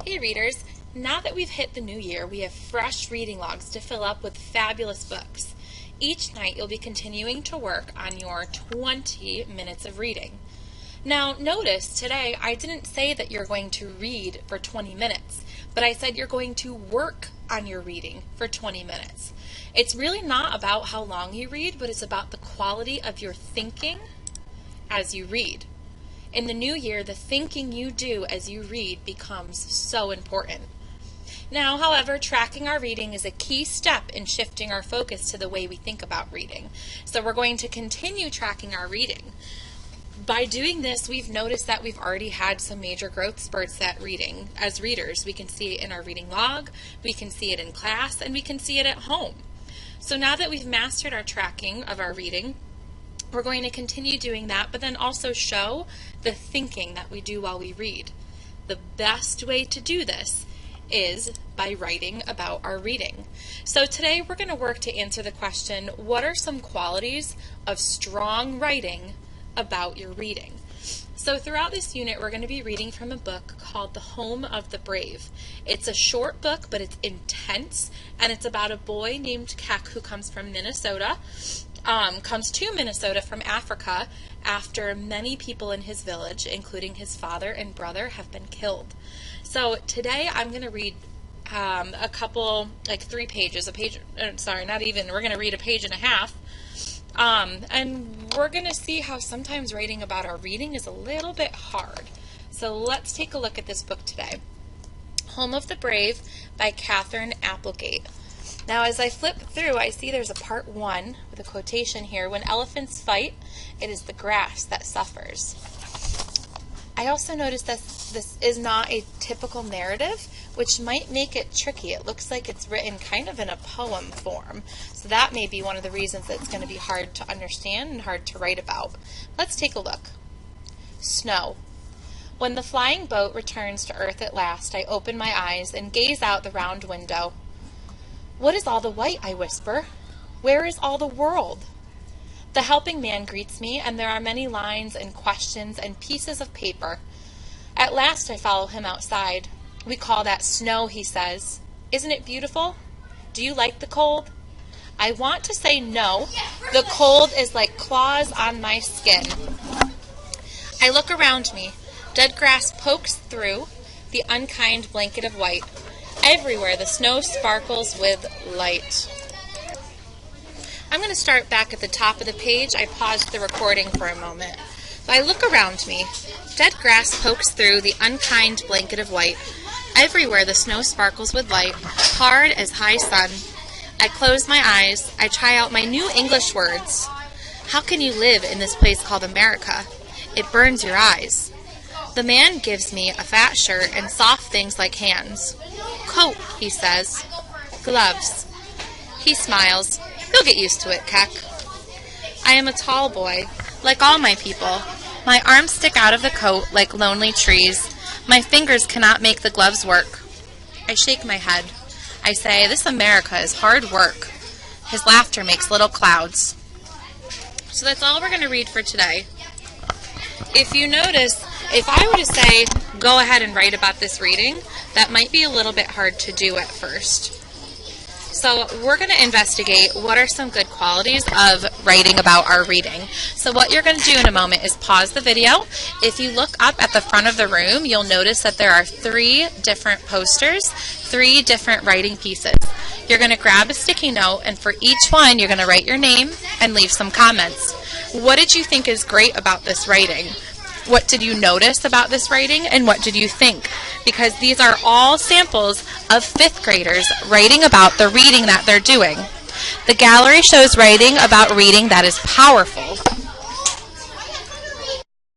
Hey readers, now that we've hit the new year, we have fresh reading logs to fill up with fabulous books. Each night you'll be continuing to work on your 20 minutes of reading. Now notice today I didn't say that you're going to read for 20 minutes, but I said you're going to work on your reading for 20 minutes. It's really not about how long you read, but it's about the quality of your thinking as you read. In the new year, the thinking you do as you read becomes so important. Now, however, tracking our reading is a key step in shifting our focus to the way we think about reading. So we're going to continue tracking our reading. By doing this, we've noticed that we've already had some major growth spurts at reading. As readers, we can see it in our reading log, we can see it in class, and we can see it at home. So now that we've mastered our tracking of our reading, we're going to continue doing that, but then also show the thinking that we do while we read. The best way to do this is by writing about our reading. So today we're going to work to answer the question, what are some qualities of strong writing about your reading? So throughout this unit, we're going to be reading from a book called The Home of the Brave. It's a short book, but it's intense, and it's about a boy named Keck who comes from Minnesota. Comes to Minnesota from Africa after many people in his village, including his father and brother, have been killed. So today I'm going to read a couple, like 3 pages, we're going to read a page and a half. And we're going to see how sometimes writing about our reading is a little bit hard. So let's take a look at this book today. Home of the Brave by Katherine Applegate. Now as I flip through, I see there's a part 1 with a quotation here. When elephants fight, it is the grass that suffers. I also noticed that this is not a typical narrative, which might make it tricky. It looks like it's written kind of in a poem form. So that may be one of the reasons that it's going to be hard to understand and hard to write about. Let's take a look. Snow. When the flying boat returns to earth at last, I open my eyes and gaze out the round window. What is all the white, I whisper? Where is all the world? The helping man greets me, and there are many lines and questions and pieces of paper. At last I follow him outside. We call that snow, he says. Isn't it beautiful? Do you like the cold? I want to say no. The cold is like claws on my skin. I look around me. Dead grass pokes through the unkind blanket of white. Everywhere the snow sparkles with light. I'm going to start back at the top of the page. I paused the recording for a moment. So I look around me. Dead grass pokes through the unkind blanket of white. Everywhere the snow sparkles with light, hard as high sun. I close my eyes. I try out my new English words. How can you live in this place called America? It burns your eyes. The man gives me a fat shirt and soft things like hands. Coat, he says. Gloves. He smiles. You'll get used to it, Keck. I am a tall boy, like all my people. My arms stick out of the coat like lonely trees. My fingers cannot make the gloves work. I shake my head. I say, this America is hard work. His laughter makes little clouds. So that's all we're going to read for today. If you notice, if I were to say, go ahead and write about this reading, that might be a little bit hard to do at first. So we're going to investigate what are some good qualities of writing about our reading. So what you're going to do in a moment is pause the video. If you look up at the front of the room, you'll notice that there are 3 different posters, 3 different writing pieces. You're going to grab a sticky note, and for each one, you're going to write your name and leave some comments. What did you think is great about this writing? What did you notice about this writing, and what did you think? Because these are all samples of 5th graders writing about the reading that they're doing. The gallery shows writing about reading that is powerful.